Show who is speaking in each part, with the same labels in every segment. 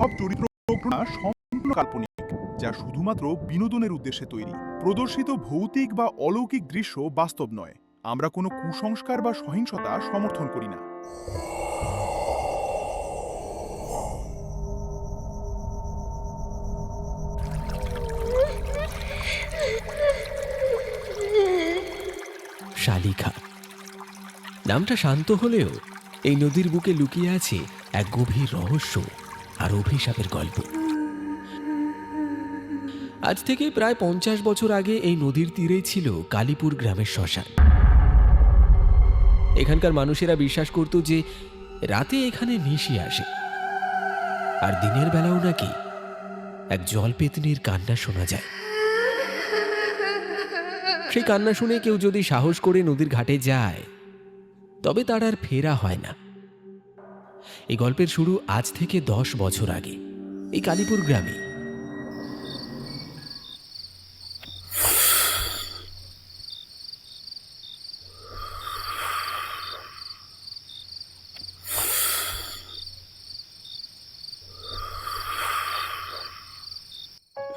Speaker 1: সব চরিত্র সম্পূর্ণ কাল্পনিক, যা শুধুমাত্র বিনোদনের উদ্দেশ্যে তৈরি। প্রদর্শিত ভৌতিক বা অলৌকিক দৃশ্য বাস্তব নয়। আমরা কোনো কুসংস্কার বা সহিংসতা সমর্থন করি না।
Speaker 2: শালিখা নামটা শান্ত হলেও এই নদীর বুকে লুকিয়ে আছে এক গভীর রহস্য আর অভিশাপের গল্প। আজ থেকে প্রায় 50 বছর আগে এই নদীর তীরেই ছিল কালীপুর গ্রামের শ্মশান। এখানকার মানুষেরা বিশ্বাস করত যে রাতে এখানে নিশি আসে, আর দিনের বেলাও নাকি এক জলপেতনির কান্না শোনা যায়। সেই কান্না শুনে কেউ যদি সাহস করে নদীর ঘাটে যায়, তবে তার আর ফেরা হয় না। এই গল্পের শুরু আজ থেকে 10 বছর আগে এই কালীপুর গ্রামে।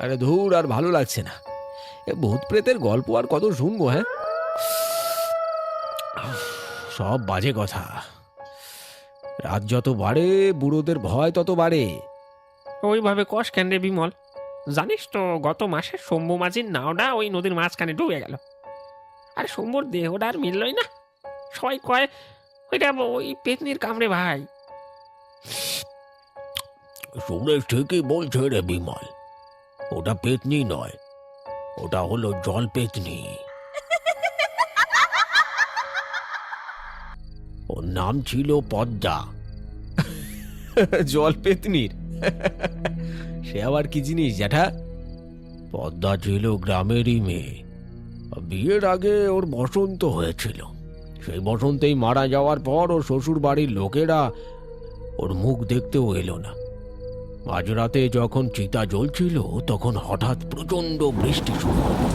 Speaker 2: আরে ধুর, আর ভালো লাগছে না। এ ভূত প্রেতের গল্প আর কত শুনবো? হ্যাঁ, সব বাজে কথা। রাত যত বাড়ে বুড়োদের ভয় তত বাড়ে।
Speaker 3: ওইভাবে কষ কেন রে বিমল? জানিস তো গত মাসে শম্ভু মাঝির নাওটা ওই নদীর মাঝখানে ডুবে গেল। আর শম্ভুর দেহটা আর মিললই না। সবাই কয় ওইটা ওই পেতনির কামড়ে ভাই।
Speaker 2: শুনে ঠিকই বলছে রে বিমল, ওটা পেতনি নয়, ওটা হলো জল পেতনি। ওর নাম ছিল পদ্মা। জল পেতনির সে আবার কি জিনিস জ্যাঠা? পদ্মা ছিল গ্রামেরই মেয়ে। বিয়ের আগে ওর বসন্ত হয়েছিল। সেই বসন্তেই মারা যাওয়ার পর ওর শ্বশুর বাড়ির লোকেরা ওর মুখ দেখতেও এলো না। মাঝরাতে যখন চিতা জ্বলছিল তখন হঠাৎ প্রচন্ড বৃষ্টি শুরু হলো।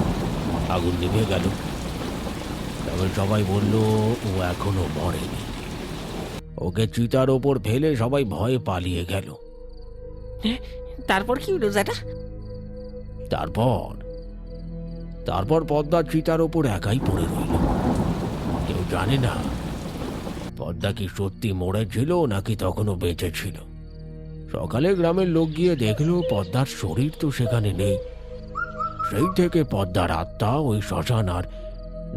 Speaker 2: আগুন নিভে গেল। তখন সবাই বলল ও এখনো মরেনি। ওকে চিতার ওপর ফেলে সবাই ভয়ে পালিয়ে গেল।
Speaker 3: তারপর কি হলো যেটা?
Speaker 2: তারপর পদ্মা চিতার ওপর একাই পড়ে রইল। কেউ জানে না পদ্মা কি সত্যি মরেছিল নাকি তখনও বেঁচে ছিল। সকালে গ্রামের লোক গিয়ে দেখলো পদ্মার শরীর তো সেখানে নেই। সেই থেকে পদ্মার আত্মা ওই শ্মশান আর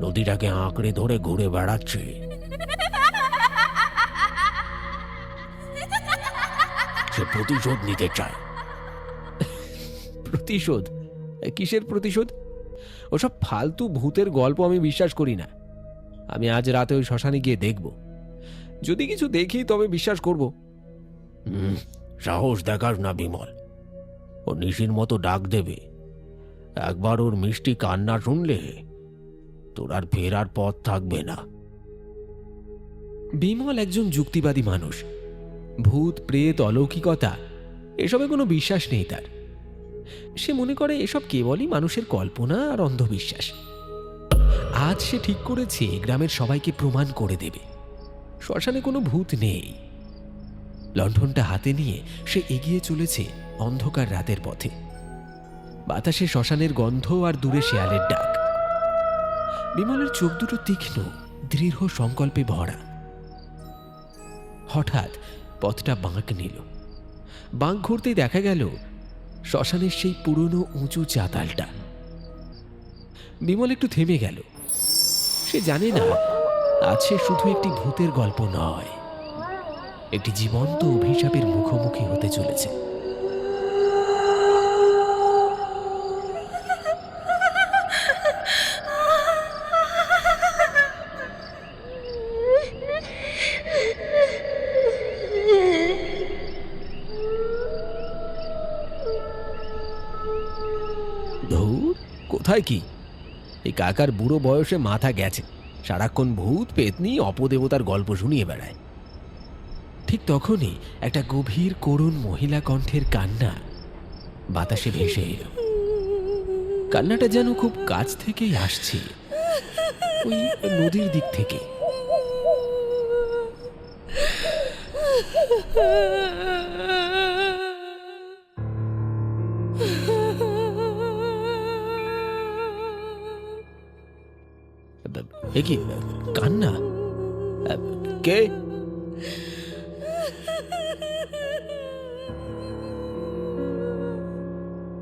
Speaker 2: নদীটাকে আঁকড়ে ধরে ঘুরে বেড়াচ্ছে। সে প্রতিশোধ নিতে চায়। প্রতিশোধ? কিসের প্রতিশোধ? ওসব ফালতু ভূতের গল্প আমি বিশ্বাস করি না। আমি আজ রাতে ওই শ্মশানে গিয়ে দেখব। যদি কিছু দেখি তবে বিশ্বাস করব। সাহস দেখাস না বিমল। ও নিশির মতো ডাক দেবে। একবার ওর মিষ্টি কান্না শুনলে তোর আর ফেরার পথ থাকবে না। বিমল একজন যুক্তিবাদী মানুষ। ভূত প্রেত অলৌকিকতা এসবে কোনো বিশ্বাস নেই তার। সে মনে করে এসব কেবলই মানুষের কল্পনা আর অন্ধবিশ্বাস। আজ সে ঠিক করেছে গ্রামের সবাইকে প্রমাণ করে দেবে শ্মশানে কোনো ভূত নেই। লণ্ঠনটা হাতে নিয়ে সে এগিয়ে চলেছে অন্ধকার রাতের পথে। বাতাসে শ্মশানের গন্ধ আর দূরে শেয়ালের ডাক। বিমলের চোখ দুটো তীক্ষ্ণ, দৃঢ় সংকল্পে ভরা। হঠাৎ পথটা বাঁক নিল। বাঁক ঘুরতেই দেখা গেল শ্মশানের সেই পুরনো উঁচু চাতালটা। বিমল একটু থেমে গেল। সে জানে না আজ সে শুধু একটি ভূতের গল্প নয়, একটি জীবন্ত অভিশাপের মুখোমুখি হতে চলেছে। ধুর, কোথায় কি? এই কাকার বুড়ো বয়সে মাথা গেছে। সারাক্ষণ ভূত পেতনি অপদেবতার গল্প শুনিয়ে বেড়ায়। ঠিক তখনই একটা গভীর করুণ মহিলা কণ্ঠের কান্না বাতাসে ভেসে এলো। কান্নাটা যেন খুব কাছ থেকেই আসছে, ওই নদীর দিক থেকে। এ কি কান্না? কে?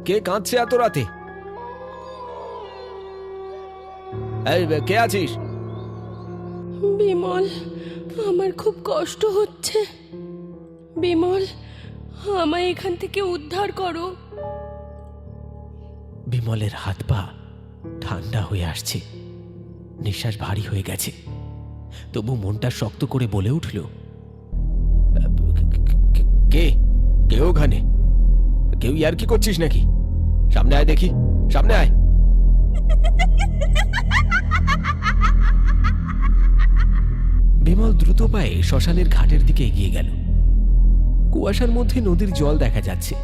Speaker 2: কে কাঁদছে এত রাতে? এই কে আছিস?
Speaker 4: বিমল, আমার খুব কষ্ট হচ্ছে। বিমল, আমায় এখান থেকে উদ্ধার করো।
Speaker 2: বিমলের হাত পা ঠান্ডা হয়ে আসছে, নিঃশ্বাস ভারী হয়ে গেছে, তবু মনটা শক্ত করে বলে উঠল, কে কে ওখানে? কেউ ইয়ার কি করছিস নাকি? সামনে আয় দেখি, সামনে আয়। বিমল দ্রুত পায়ে শ্মশানের ঘাটের দিকে এগিয়ে গেল। কুয়াশার মধ্যে নদীর জল দেখা যাচ্ছে।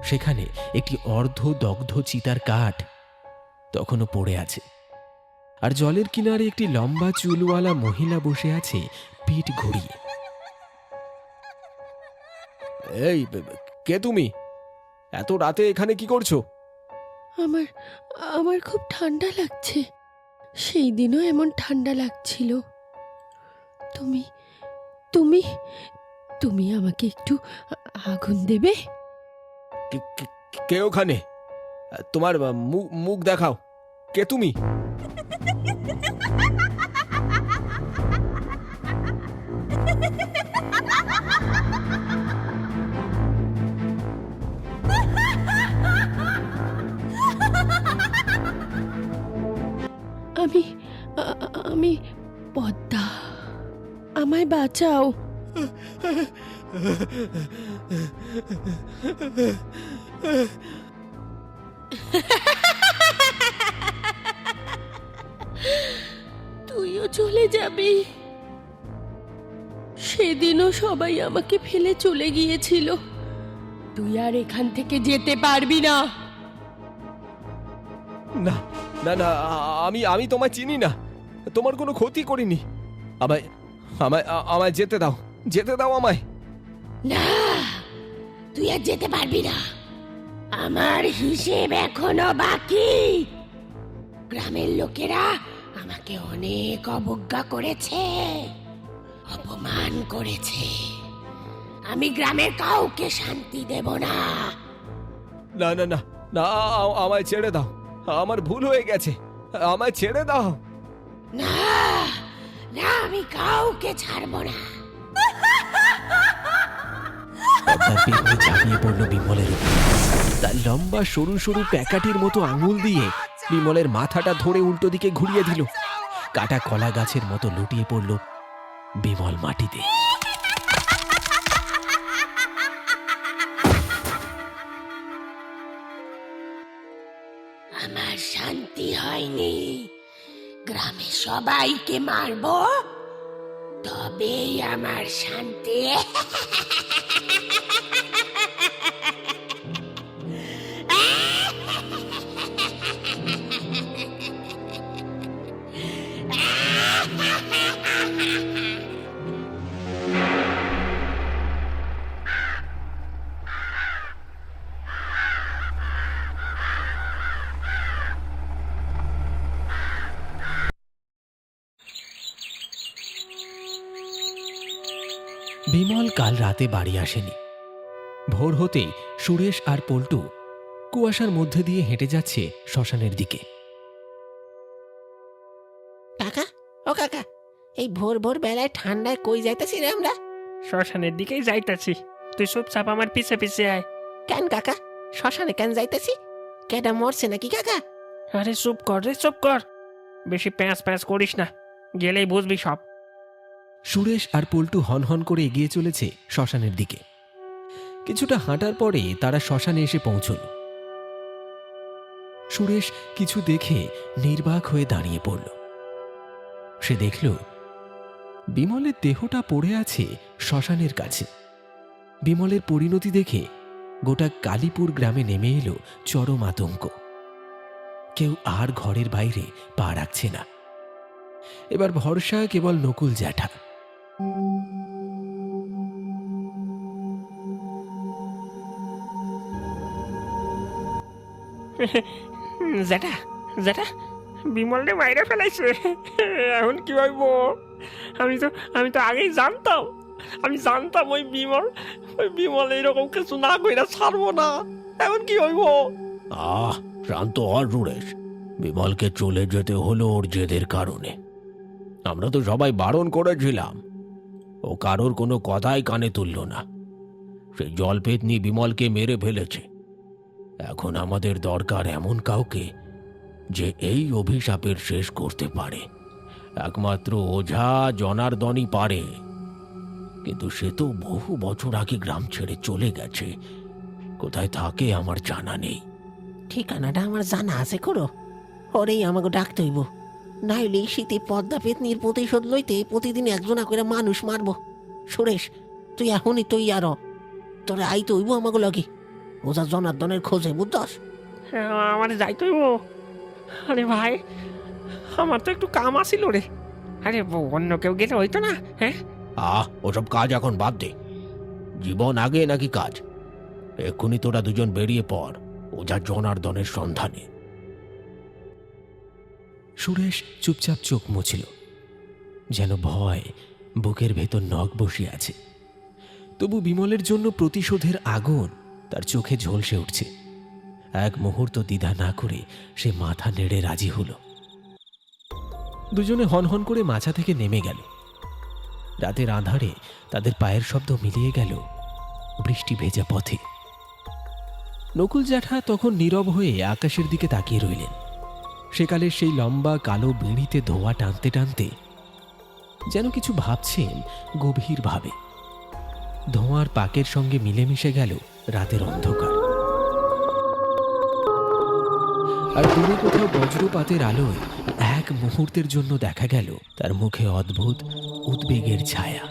Speaker 2: সেখানে একটি অর্ধ দগ্ধ চিতার কাঠ তখনও পড়ে আছে, আর জলের কিনারে একটি লম্বা চুলওয়ালা মহিলা বসে আছে পিঠ ঘুরিয়ে। এই কে তুমি? এত রাতে এখানে কি করছো?
Speaker 4: আমার আমার খুব ঠান্ডা লাগছে। সেই দিনও এমন ঠান্ডা লাগছিল। তুমি তুমি তুমি আমাকে একটু আগুন দেবে?
Speaker 2: কে ওখানে? তোমার মুখ দেখাও। কে তুমি?
Speaker 4: আমি আমি পদ্মা, আমায় বাঁচাও। তুইও চলে যাবি? সেদিনও সবাই আমাকে ফেলে চলে গিয়েছিল। তুই আর এখান থেকে যেতে পারবি না।
Speaker 2: না না না, আমি তোমায় চিনি না, তোমার কোনো ক্ষতি করিনি। আমায় আমায় আমায় যেতে দাও, যেতে দাও আমায়।
Speaker 4: না, তুই আর যেতে পারবি না। আমার হিসেব এখনো বাকি। গ্রামের লোকেরা আমাকে অনেক অবজ্ঞা করেছে, অপমান করেছে। আমি গ্রামের কাউকে শান্তি দেব না।
Speaker 2: না না না না, আমায় ছেড়ে দাও, আমার ভুল হয়ে গেছে, আমায় ছেড়ে দাও।
Speaker 4: না না, আমি কাউকে ছাড়বো না।
Speaker 2: ঝাঁপিয়ে পড়লো বিমলের উপর। তার লম্বা সরু সরু প্যাকাটির মতো আঙুল দিয়ে বিমলের মাথাটা ধরে উল্টো দিকে ঘুরিয়ে দিল। কাটা কলা গাছের মতো লুটিয়ে পড়ল বিমল মাটিতে।
Speaker 4: আমার শান্তি হয়নি। গ্রামে সবাইকে মারবো, তবেই আমার শান্তি।
Speaker 2: বিমল কাল রাতে বাড়ি আসেনি। ভোর হতেই সুরেশ আর পল্টু কুয়াশার মধ্যে দিয়ে হেঁটে যাচ্ছে শ্মশানের দিকে।
Speaker 5: কাকা, ও কাকা, এই ভোর ভোর বেলায় ঠান্ডায় কই যাইতেছি রে আমরা?
Speaker 3: শ্মশানের দিকেই যাইতাছি, তুই চুপচাপ আমার পিছে পিছে আয়।
Speaker 5: কেন কাকা, শ্মশানে কেন যাইতেছি? কেডা মরছে নাকি কাকা?
Speaker 3: আরে চুপ কর রে, চুপ কর, বেশি প্যাঁচ প্যাঁচ করিস না, গেলেই বুঝবি সব।
Speaker 2: সুরেশ আর পল্টু হনহন করে এগিয়ে চলেছে শ্মশানের দিকে। কিছুটা হাঁটার পরে তারা শ্মশানে এসে পৌঁছল। সুরেশ কিছু দেখে নির্বাক হয়ে দাঁড়িয়ে পড়ল। সে দেখল বিমলের দেহটা পড়ে আছে শ্মশানের কাছে। বিমলের পরিণতি দেখে গোটা কালীপুর গ্রামে নেমে এলো চরম আতঙ্ক। কেউ আর ঘরের বাইরে পা রাখছে না। এবার ভরসা কেবল নকুল জ্যাঠা।
Speaker 3: জেঠা, জেঠা, বিমলকে মাইরে ফেলাইছে। এখন কি হইব? আমি তো আগেই জানতাম। আমি জানতাম ওই বিমল এইরকম কিছু না কইরা ছাড়বো না। এখন কি হইব?
Speaker 2: শান্ত হ সুরেশ। বিমলকে চলে যেতে হলো ওর জেদের কারণে। আমরা তো সবাই বারণ করেছিলাম, ও কারোর কোনো কথাই কানে তুলল না। সেই জলপেতনি বিমলকে মেরে ফেলেছে। এখন আমাদের দরকার এমন কাউকে যে এই অভিশাপের শেষ করতে পারে। একমাত্র ওঝা জনার্দনই পারে, কিন্তু সে তো বহু বছর আগে গ্রাম ছেড়ে চলে গেছে। কোথায় থাকে আমার জানা নেই।
Speaker 5: ঠিকানাটা আমার জানা আছে করো, ওরেই আমাকে ডাকতে হইব। নাইলে এই শীতে পদ্মা পেতনির প্রতিশোধ লইতে প্রতিদিন একজনা করে মানুষ মারবো। সুরেশ, তুই এখনই তুই আরো তোরে আইতে হইব আমাকে লগে ওঝা জনার্দনের খোঁজে, বুঝছস?
Speaker 3: আমার যাইতে হইব। আরে ভাই, আমার তো একটু কাম আসিল রে। আরে অন্য কেউ গেলে হইতো না? হ্যাঁ,
Speaker 2: ওসব কাজ এখন বাদ দে। জীবন আগে নাকি কাজ? এক্ষুনি তোরা দুজন বেরিয়ে পড় ওঝা জনার্দনের সন্ধানে।
Speaker 6: সুরেশ চুপচাপ চোখ মুছল, যেন ভয় বুকের ভেতর নখ বসে আছে। তবু বিমলের জন্য প্রতিশোধের আগুন তার চোখে ঝলসে উঠছে। এক মুহূর্ত দ্বিধা না করে সে মাথা নেড়ে রাজি হলো। দুজনে হনহন করে মাছা থেকে নেমে গেল। রাতের আঁধারে তাদের পায়ের শব্দ মিলিয়ে গেল বৃষ্টি ভেজা পথে। নকুল জ্যাঠা তখন নীরব হয়ে আকাশের দিকে তাকিয়ে রইলেন। সেকালের সেই লম্বা কালো বিড়িতে ধোঁয়া টানতে টানতে যেন কিছু ভাবছেন গভীরভাবে। ধোঁয়ার পাকের সঙ্গে মিলেমিশে গেল রাতের অন্ধকার। আর দূরে কোথাও বজ্রপাতের আলোয় এক মুহূর্তের জন্য দেখা গেল তার মুখে অদ্ভুত উদ্বেগের ছায়া।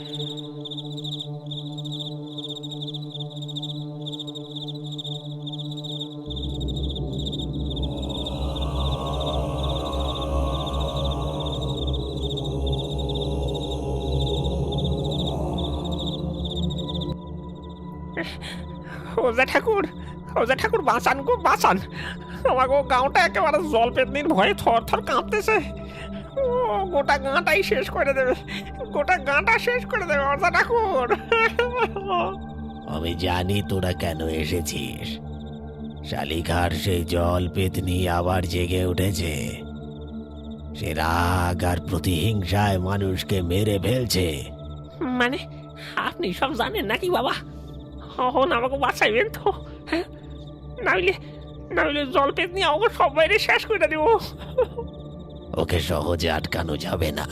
Speaker 3: ওঝা ঠাকুর বাঁচান গো, বাঁচান। আমাকে গাঁওটা একেবারে জলপেতনির ভয়ে থর থর কাঁপতেছে। ও গোটা গাঁটাই শেষ করে দেবে, গোটা গাঁটা শেষ করে দেবে ওঝা ঠাকুর।
Speaker 2: আমি জানি তোরা কেন এসেছিস। শালিখার সেই জলপেতনি আবার জেগে উঠেছে। সে রাগ আর প্রতিহিংসায় মানুষকে মেরে ফেলছে।
Speaker 3: মানে আপনি সব জানেন নাকি বাবা? হন আমাকে বাঁচাইবেন তো, হ্যাঁ? নাইলে জলপেতনি আমাকে সব বাইরে শেষ করে দেব।
Speaker 2: ওকে সহজে আটকানো যাবে না,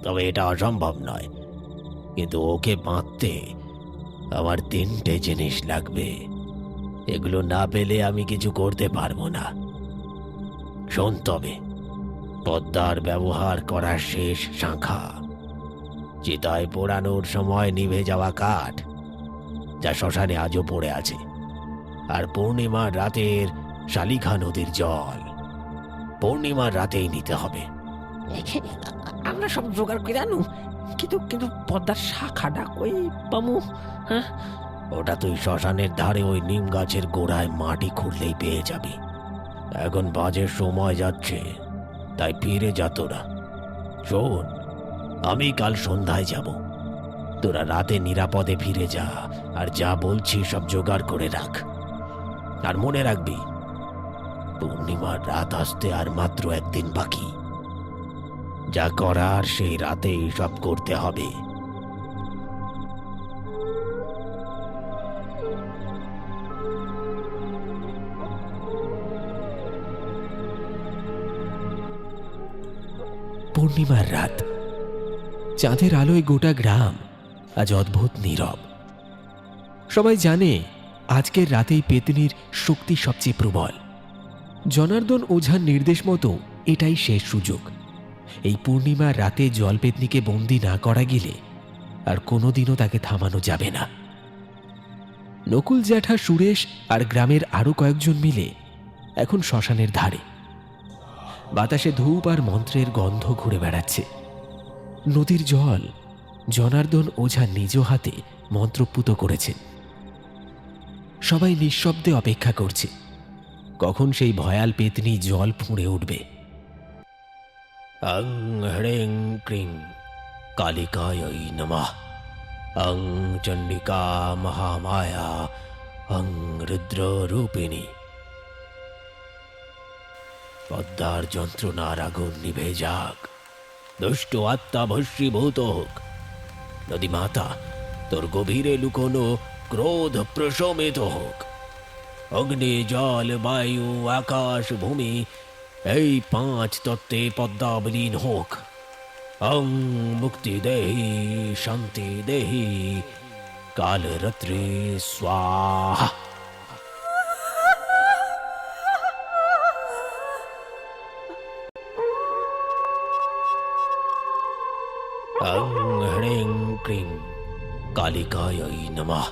Speaker 2: তবে এটা অসম্ভব নয়। কিন্তু ওকে বাঁধতে আমার 3টে জিনিস লাগবে। এগুলো না পেলে আমি কিছু করতে পারবো না। শোন তবে, পদ্মার ব্যবহার করার শেষ শাঁখা, চিতায় পোড়ানোর সময় নিভে যাওয়া কাঠ যা শ্মশানে আজও পড়ে আছে, আর পূর্ণিমার রাতের শালিখা নদীর জল। পূর্ণিমার রাতেই নিতে হবে।
Speaker 5: আমরা সব জোগাড় করে আনু, কিন্তু পদ্মার শাখাটা কই পামু? হ্যাঁ,
Speaker 2: ওটা তুই শ্মশানের ধারে ওই নিম গাছের গোড়ায় মাটি খুঁড়লেই পেয়ে যাবি। এখন বাজে সময় যাচ্ছে, তাই ফিরে যা তোরা। শোন, আমি কাল সন্ধ্যায় যাব। তোরা রাতে নিরাপদে ফিরে যা, আর যা বলছি সব জোগাড় করে রাখ। আর মনে রাখবি, পূর্ণিমার রাত আসতে আর মাত্র 1 দিন বাকি। যা করার সেই রাতেই সব করতে হবে।
Speaker 6: পূর্ণিমার রাত, চাঁদের আলোয় গোটা গ্রাম আজ অদ্ভুত নীরব। সবাই জানে আজকের রাতেই পেতনির শক্তি সবচেয়ে প্রবল। জনার্দন ওঝার নির্দেশ মতো এটাই শেষ সুযোগ। এই পূর্ণিমার রাতে জলপেতনিকে বন্দি না করা গেলে আর কোনোদিনও তাকে থামানো যাবে না। নকুল জ্যাঠা, সুরেশ আর গ্রামের আরো কয়েকজন মিলে এখন শ্মশানের ধারে। বাতাসে ধূপ আর মন্ত্রের গন্ধ ঘুরে বেড়াচ্ছে। নদীর জল জনার্দন ওঝা নিজ হাতে মন্ত্রপুত করেছেন। সবাই নিঃশব্দে অপেক্ষা করছে কখন সেই ভয়াল পেতনি জল ফুঁড়ে উঠবে।
Speaker 2: অং হ্রিং ক্রিং কালিকায় নমঃ। অং চণ্ডিকা মহামায়া অং রুদ্ররূপিণী। পদ্মার যন্ত্রণার আগুন নিভে যাক, দুষ্ট আত্মা ভস্মীভূত হোক। নদী মাতা, তোর গভীরে লুকোনো ক্রোধ প্রশমিত হোক। অগ্নি, জল, বায়ু, আকাশ, ভূমি, এই 5 তত্ত্বে পদ্মা বিলীন হোক। অং মুক্তি দেহি, শান্তি দেহি, কালরাত্রি স্বাহা। অং হ্রিং ক্রিং কালিকায় নমঃ।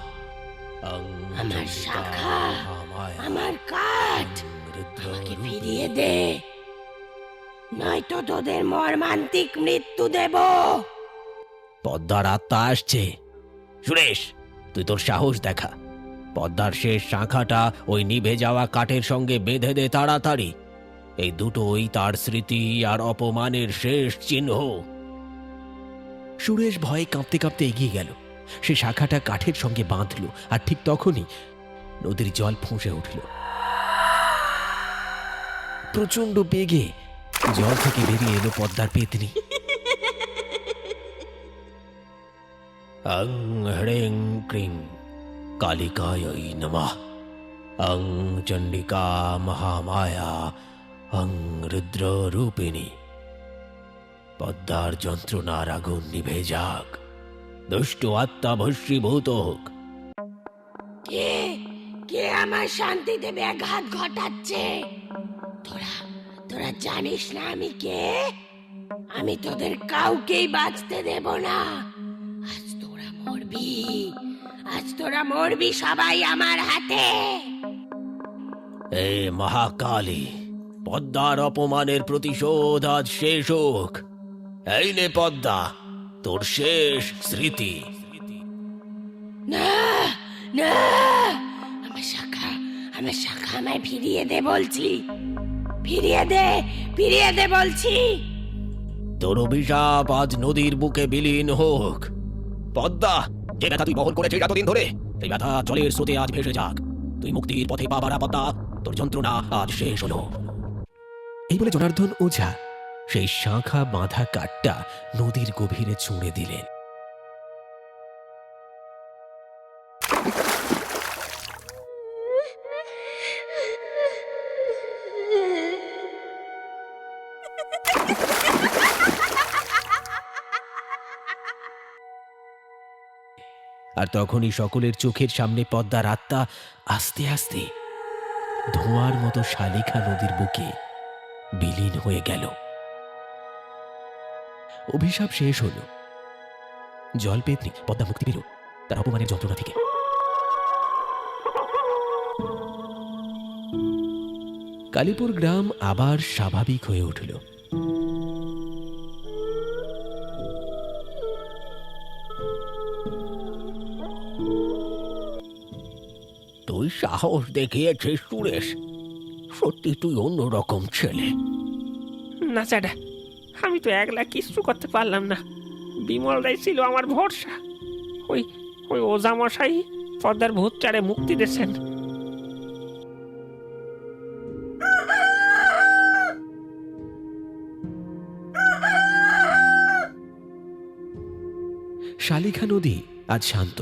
Speaker 2: অং
Speaker 4: আমার
Speaker 2: চণ্ডিকা
Speaker 4: শাখা,
Speaker 2: মহামায়া
Speaker 4: আমার কাঠ আমাকে ফিরিয়ে দে, নয়তো তোদের মর্মান্তিক মৃত্যু দেব।
Speaker 2: পদ্মার আত্মা আসছে। সুরেশ, তুই তোর সাহস দেখা। পদ্মার শেষ শাখাটা ওই নিভে যাওয়া কাঠের সঙ্গে বেঁধে দে তাড়াতাড়ি। এই দুটোই তার স্মৃতি আর অপমানের শেষ চিহ্ন।
Speaker 6: সুরেশ ভয়ে কাঁপতে কাঁপতে এগিয়ে গেল। সে শাখাটা কাঠের সঙ্গে বাঁধল, আর ঠিক তখনই নদীর জল ফুঁসে উঠল। প্রচণ্ড বেগে জল থেকে বেরিয়ে এলো পদ্মার পেতনি।
Speaker 2: অং হ্রিং ক্রিং কালিকায় নমঃ। অং চণ্ডিকা মহামায়া অং রুদ্ররূপিণী। পদ্মার যন্ত্রণার আগুন নিভে যাক, দুষ্ট আত্মা ভস্মীভূত হোক।
Speaker 4: কে কে আমার শান্তিতে ব্যাঘাত ঘটাচ্ছে? তোরা তোরা জানিস না আমি কে? আমি তোদের কাউকেই বাঁচতে দেব না। আজ তোরা মরবি, আজ তোরা মরবি সবাই আমার হাতে।
Speaker 2: এ মহাকালী, পদ্মার অপমানের প্রতিশোধ আজ শেষ হোক। এই নে পদ্মা, তোর শেষ স্মৃতি।
Speaker 4: না না, আমার শাখা আমায় ফিরিয়ে দে বলছি, ফিরিয়ে দে বলছি।
Speaker 2: তোর অভিশাপ আজ নদীর বুকে বিলীন হোক। পদ্মা, যে ব্যথা তুই বহন করেছিস এতদিন ধরে, সেই ব্যথা জলের স্রোতে আজ ভেসে যাক। তুই মুক্তির পথে পা বাড়া পদ্মা, তোর যন্ত্রণা আজ শেষ হলো।
Speaker 6: এই বলে জনার্দন ওঝা সেই শাখা বাঁধা কাঠটা নদীর গভীরে ছুঁড়ে দিলেন। আর তখনই সকলের চোখের সামনে পদ্মার আত্মা আস্তে আস্তে ধোঁয়ার মতো শালিখা নদীর বুকে বিলীন হয়ে গেল। অভিশাপ শেষ হল। জল পেতনি পদ্মা মুক্তি পেল তার অপমানের যন্ত্রণা থেকে। কালীপুর গ্রাম আবার স্বাভাবিক হয়ে উঠল।
Speaker 2: তুই সাহস দেখিয়েছিস সুরেশ, সত্যি তুই অন্যরকম ছেলে।
Speaker 3: না চ্যাডা, আমি তো একলা কিচ্ছু করতে পারলাম না। বিমল রায় ছিল আমার ভরসা। ওই ওই ওঝা মশাই পদ্মার ভূত চারে মুক্তি দিয়েছেন।
Speaker 6: শালিখা নদী আজ শান্ত।